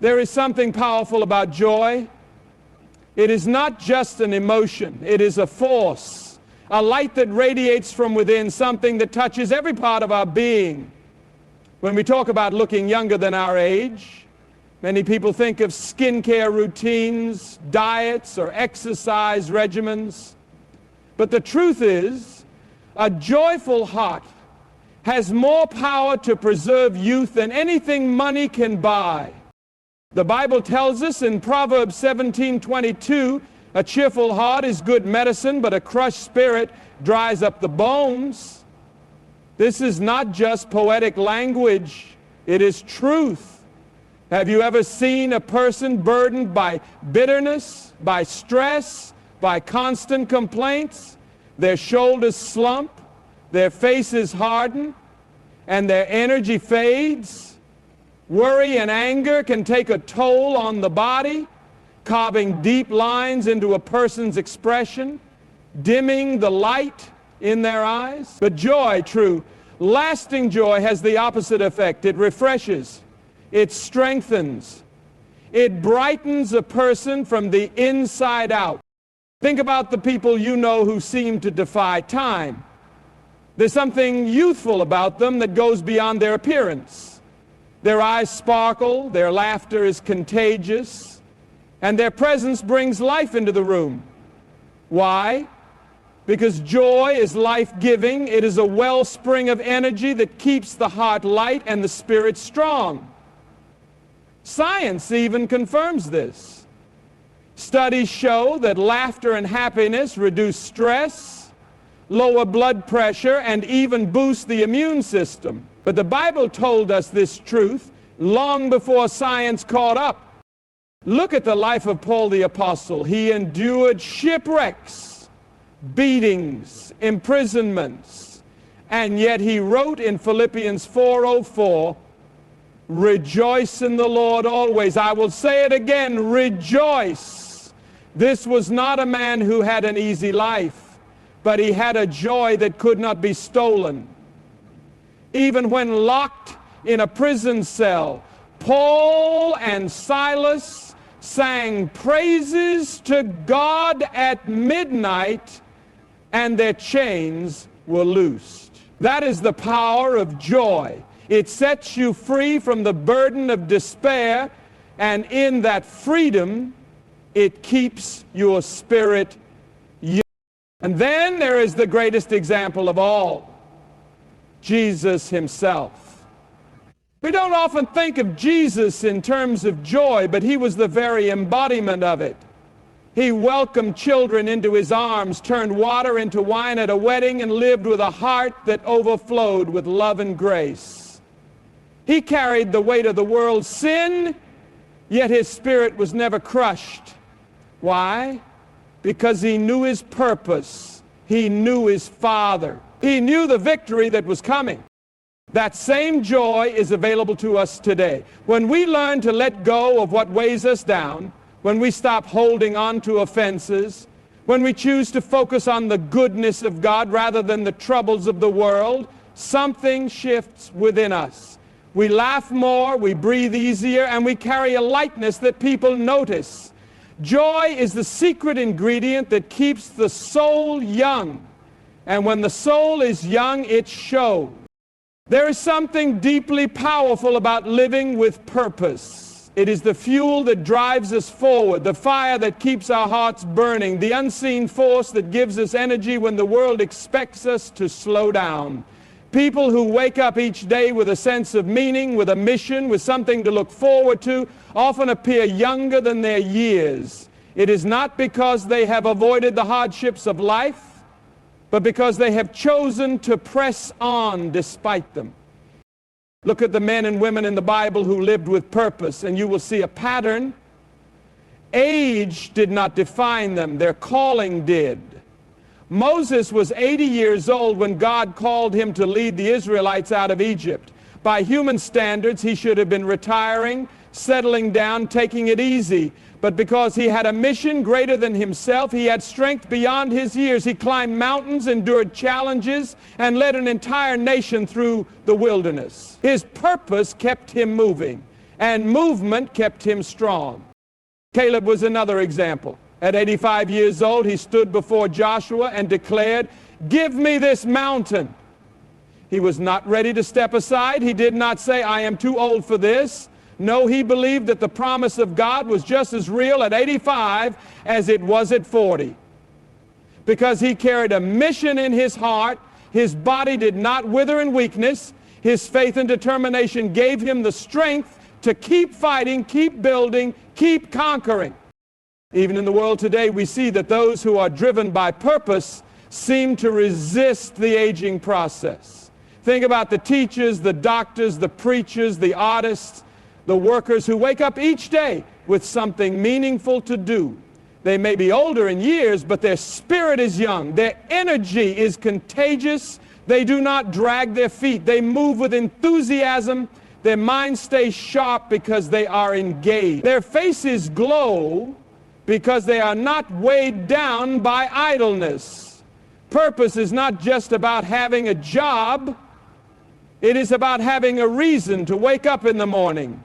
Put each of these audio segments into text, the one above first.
There is something powerful about joy. It is not just an emotion. It is a force, a light that radiates from within, something that touches every part of our being. When we talk about looking younger than our age, many people think of skincare routines, diets, or exercise regimens. But the truth is, a joyful heart has more power to preserve youth than anything money can buy. The Bible tells us in Proverbs 17:22, a cheerful heart is good medicine, but a crushed spirit dries up the bones. This is not just poetic language, it is truth. Have you ever seen a person burdened by bitterness, by stress, by constant complaints? Their shoulders slump, their faces harden, and their energy fades. Worry and anger can take a toll on the body, carving deep lines into a person's expression, dimming the light in their eyes. But joy, true, lasting joy, has the opposite effect. It refreshes, it strengthens, it brightens a person from the inside out. Think about the people you know who seem to defy time. There's something youthful about them that goes beyond their appearance. Their eyes sparkle, their laughter is contagious, and their presence brings life into the room. Why? Because joy is life-giving. It is a wellspring of energy that keeps the heart light and the spirit strong. Science even confirms this. Studies show that laughter and happiness reduce stress, lower blood pressure, and even boost the immune system. But the Bible told us this truth long before science caught up. Look at the life of Paul the Apostle. He endured shipwrecks, beatings, imprisonments, and yet he wrote in Philippians 4:04, "Rejoice in the Lord always." I will say it again, rejoice. This was not a man who had an easy life, but he had a joy that could not be stolen. Even when locked in a prison cell, Paul and Silas sang praises to God at midnight, and their chains were loosed. That is the power of joy. It sets you free from the burden of despair, and in that freedom, it keeps your spirit young. And then there is the greatest example of all, Jesus himself. We don't often think of Jesus in terms of joy, but he was the very embodiment of it. He welcomed children into his arms, turned water into wine at a wedding, and lived with a heart that overflowed with love and grace. He carried the weight of the world's sin, yet his spirit was never crushed. Why? Because he knew his purpose. He knew his Father. He knew the victory that was coming. That same joy is available to us today. When we learn to let go of what weighs us down, when we stop holding on to offenses, when we choose to focus on the goodness of God rather than the troubles of the world, something shifts within us. We laugh more, we breathe easier, and we carry a lightness that people notice. Joy is the secret ingredient that keeps the soul young. And when the soul is young, it shows. There is something deeply powerful about living with purpose. It is the fuel that drives us forward, the fire that keeps our hearts burning, the unseen force that gives us energy when the world expects us to slow down. People who wake up each day with a sense of meaning, with a mission, with something to look forward to, often appear younger than their years. It is not because they have avoided the hardships of life, but because they have chosen to press on despite them. Look at the men and women in the Bible who lived with purpose, and you will see a pattern. Age did not define them, their calling did. Moses was 80 years old when God called him to lead the Israelites out of Egypt. By human standards, he should have been retiring, settling down, taking it easy. But because he had a mission greater than himself, he had strength beyond his years. He climbed mountains, endured challenges, and led an entire nation through the wilderness. His purpose kept him moving. and movement kept him strong. Caleb was another example. At 85 years old, he stood before Joshua and declared, "Give me this mountain." He was not ready to step aside. He did not say, "I am too old for this." No, he believed that the promise of God was just as real at 85 as it was at 40. Because he carried a mission in his heart, his body did not wither in weakness. His faith and determination gave him the strength to keep fighting, keep building, keep conquering. Even in the world today, we see that those who are driven by purpose seem to resist the aging process. Think about the teachers, the doctors, the preachers, the artists, the workers who wake up each day with something meaningful to do. They may be older in years, but their spirit is young. Their energy is contagious. They do not drag their feet. They move with enthusiasm. Their minds stay sharp because they are engaged. Their faces glow because they are not weighed down by idleness. Purpose is not just about having a job. It is about having a reason to wake up in the morning,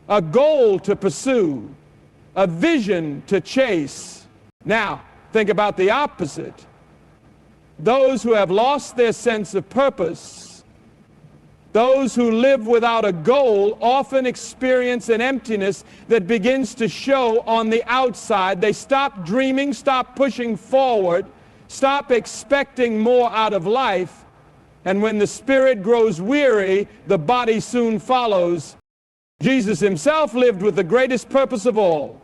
a goal to pursue, a vision to chase. Now, think about the opposite. Those who have lost their sense of purpose, those who live without a goal, often experience an emptiness that begins to show on the outside. They stop dreaming, stop pushing forward, stop expecting more out of life. And when the spirit grows weary, the body soon follows. Jesus himself lived with the greatest purpose of all.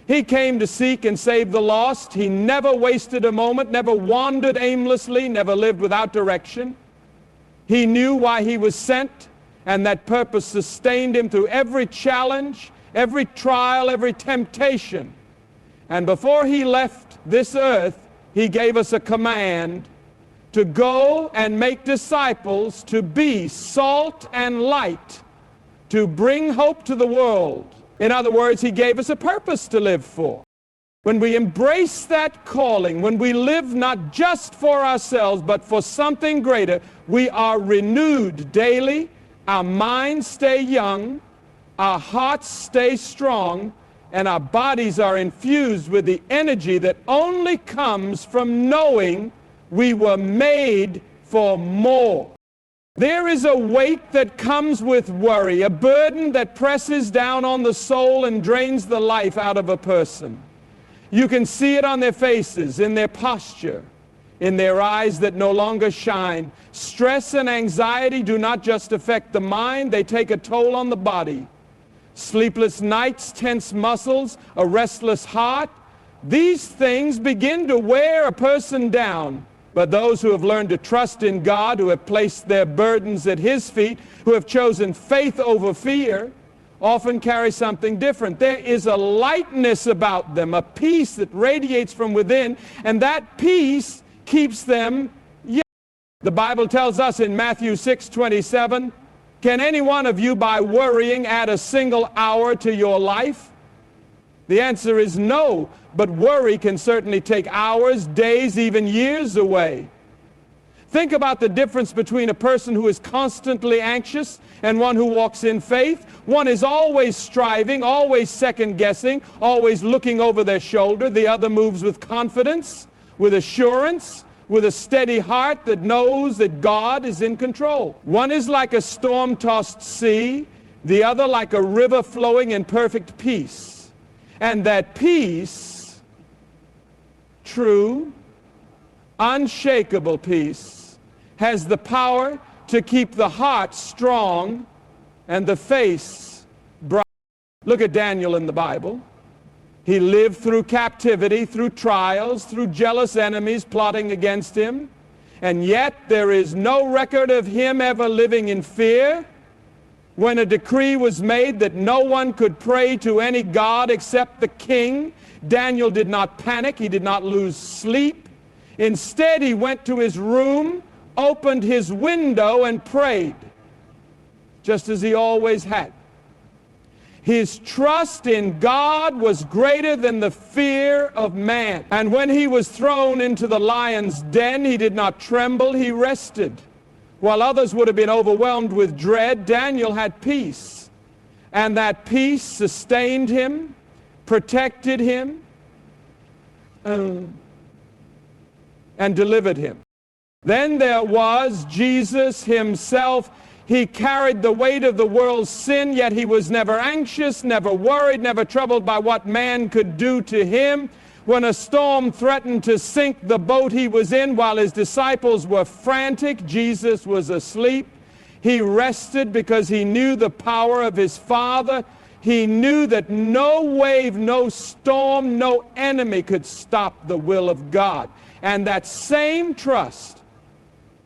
He came to seek and save the lost. He never wasted a moment, never wandered aimlessly, never lived without direction. He knew why he was sent, and that purpose sustained him through every challenge, every trial, every temptation. And before he left this earth, he gave us a command to go and make disciples, to be salt and light, to bring hope to the world. In other words, he gave us a purpose to live for. When we embrace that calling, when we live not just for ourselves, but for something greater, we are renewed daily, our minds stay young, our hearts stay strong, and our bodies are infused with the energy that only comes from knowing we were made for more. There is a weight that comes with worry, a burden that presses down on the soul and drains the life out of a person. You can see it on their faces, in their posture, in their eyes that no longer shine. Stress and anxiety do not just affect the mind, they take a toll on the body. Sleepless nights, tense muscles, a restless heart, these things begin to wear a person down. But those who have learned to trust in God, who have placed their burdens at his feet, who have chosen faith over fear, often carry something different. There is a lightness about them, a peace that radiates from within, and that peace keeps them young. The Bible tells us in Matthew 6:27, "Can any one of you by worrying add a single hour to your life?" The answer is no, but worry can certainly take hours, days, even years away. Think about the difference between a person who is constantly anxious and one who walks in faith. One is always striving, always second-guessing, always looking over their shoulder. The other moves with confidence, with assurance, with a steady heart that knows that God is in control. One is like a storm-tossed sea, the other like a river flowing in perfect peace. And that peace, true, unshakable peace, has the power to keep the heart strong and the face bright. Look at Daniel in the Bible. He lived through captivity, through trials, through jealous enemies plotting against him, and yet there is no record of him ever living in fear. When a decree was made that no one could pray to any god except the king, Daniel did not panic, he did not lose sleep. Instead, he went to his room, opened his window, and prayed, just as he always had. His trust in God was greater than the fear of man. And when he was thrown into the lion's den, he did not tremble, he rested. While others would have been overwhelmed with dread, Daniel had peace. And that peace sustained him, protected him, and delivered him. Then there was Jesus himself. He carried the weight of the world's sin, yet he was never anxious, never worried, never troubled by what man could do to him. When a storm threatened to sink the boat he was in while his disciples were frantic, Jesus was asleep. He rested because he knew the power of his Father. He knew that no wave, no storm, no enemy could stop the will of God. And that same trust,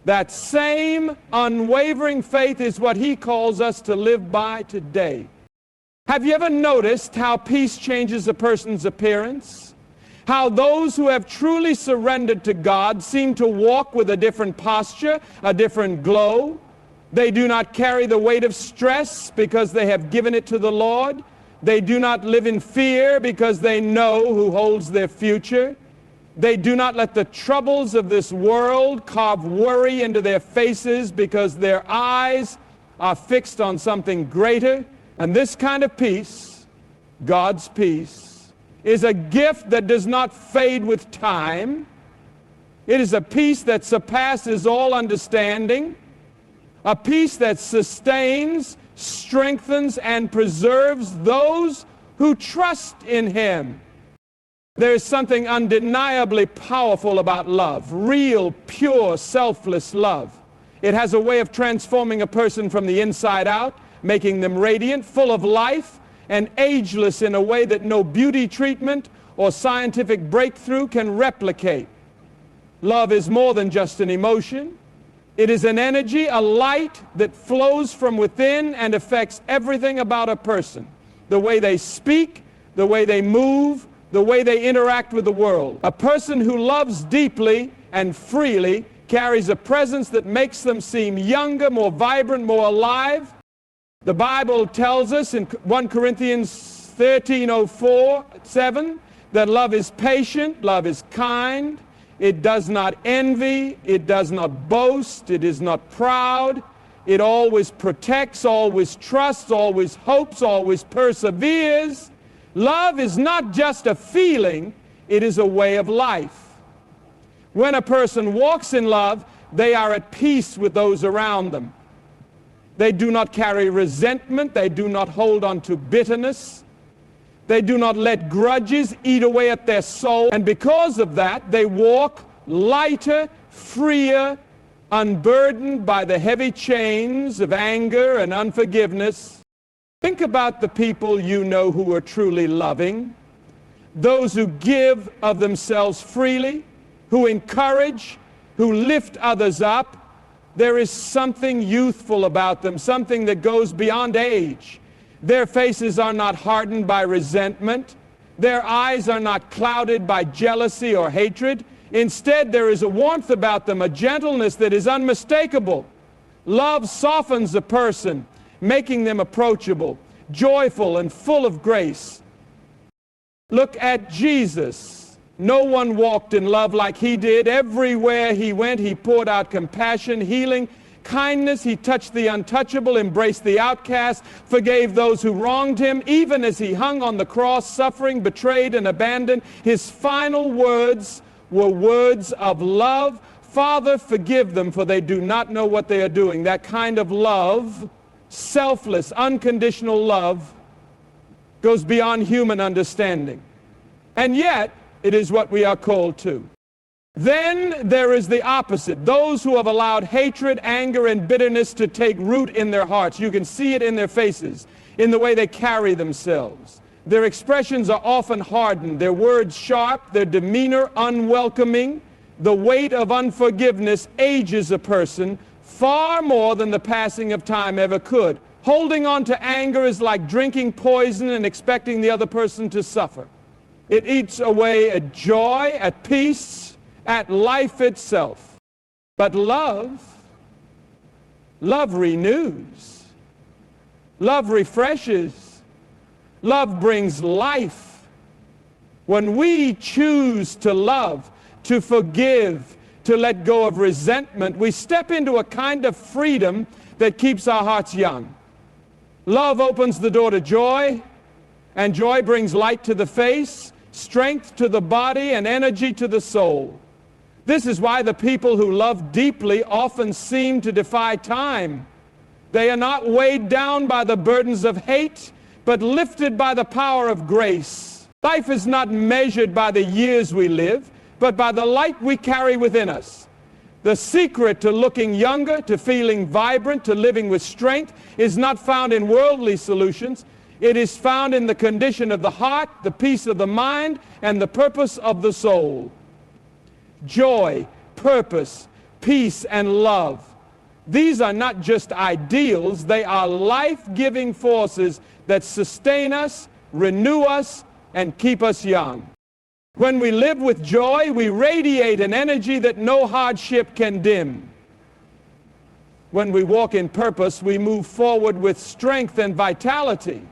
that same unwavering faith is what he calls us to live by today. Have you ever noticed how peace changes a person's appearance? How those who have truly surrendered to God seem to walk with a different posture, a different glow. They do not carry the weight of stress because they have given it to the Lord. They do not live in fear because they know who holds their future. They do not let the troubles of this world carve worry into their faces because their eyes are fixed on something greater. And this kind of peace, God's peace, is a gift that does not fade with time. It is a peace that surpasses all understanding. A peace that sustains, strengthens, and preserves those who trust in him. There is something undeniably powerful about love, real, pure, selfless love. It has a way of transforming a person from the inside out, making them radiant, full of life, and ageless in a way that no beauty treatment or scientific breakthrough can replicate. Love is more than just an emotion. It is an energy, a light that flows from within and affects everything about a person. The way they speak, the way they move, the way they interact with the world. A person who loves deeply and freely carries a presence that makes them seem younger, more vibrant, more alive. The Bible tells us in 1 Corinthians 13:7 that love is patient, love is kind. It does not envy, it does not boast, it is not proud. It always protects, always trusts, always hopes, always perseveres. Love is not just a feeling, it is a way of life. When a person walks in love, they are at peace with those around them. They do not carry resentment, they do not hold on to bitterness. They do not let grudges eat away at their soul. And because of that, they walk lighter, freer, unburdened by the heavy chains of anger and unforgiveness. Think about the people you know who are truly loving, those who give of themselves freely, who encourage, who lift others up. There is something youthful about them, something that goes beyond age. Their faces are not hardened by resentment. Their eyes are not clouded by jealousy or hatred. Instead, there is a warmth about them, a gentleness that is unmistakable. Love softens a person, making them approachable, joyful, and full of grace. Look at Jesus. No one walked in love like he did. Everywhere he went, he poured out compassion, healing, kindness. He touched the untouchable, embraced the outcast, forgave those who wronged him. Even as he hung on the cross, suffering, betrayed, and abandoned, his final words were words of love. Father, forgive them, for they do not know what they are doing. That kind of love, selfless, unconditional love, goes beyond human understanding. And yet, it is what we are called to. Then there is the opposite. Those who have allowed hatred, anger, and bitterness to take root in their hearts. You can see it in their faces, in the way they carry themselves. Their expressions are often hardened, their words sharp, their demeanor unwelcoming. The weight of unforgiveness ages a person far more than the passing of time ever could. Holding on to anger is like drinking poison and expecting the other person to suffer. It eats away at joy, at peace, at life itself. But love renews. Love refreshes. Love brings life. When we choose to love, to forgive, to let go of resentment, we step into a kind of freedom that keeps our hearts young. Love opens the door to joy, and joy brings light to the face, strength to the body, and energy to the soul. This is why the people who love deeply often seem to defy time. They are not weighed down by the burdens of hate, but lifted by the power of grace. Life is not measured by the years we live, but by the light we carry within us. The secret to looking younger, to feeling vibrant, to living with strength is not found in worldly solutions. It is found in the condition of the heart, the peace of the mind, and the purpose of the soul. Joy, purpose, peace, and love. These are not just ideals, they are life-giving forces that sustain us, renew us, and keep us young. When we live with joy, we radiate an energy that no hardship can dim. When we walk in purpose, we move forward with strength and vitality.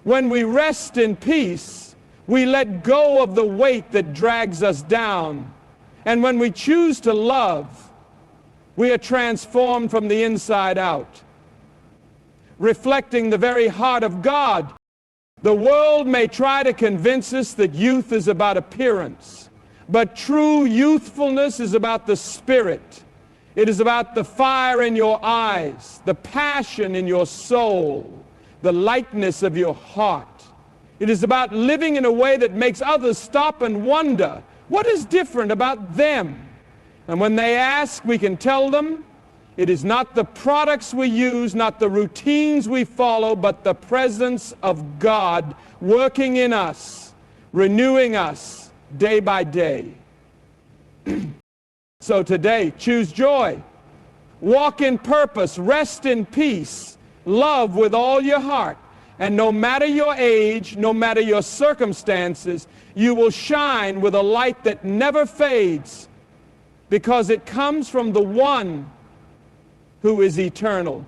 When we rest in peace, we let go of the weight that drags us down. And when we choose to love, we are transformed from the inside out, reflecting the very heart of God. The world may try to convince us that youth is about appearance, but true youthfulness is about the spirit. It is about the fire in your eyes, the passion in your soul, the lightness of your heart. It is about living in a way that makes others stop and wonder, what is different about them? And when they ask, we can tell them, it is not the products we use, not the routines we follow, but the presence of God working in us, renewing us day by day. So today, choose joy. Walk in purpose, rest in peace, love with all your heart. And no matter your age, no matter your circumstances, you will shine with a light that never fades, because it comes from the one who is eternal.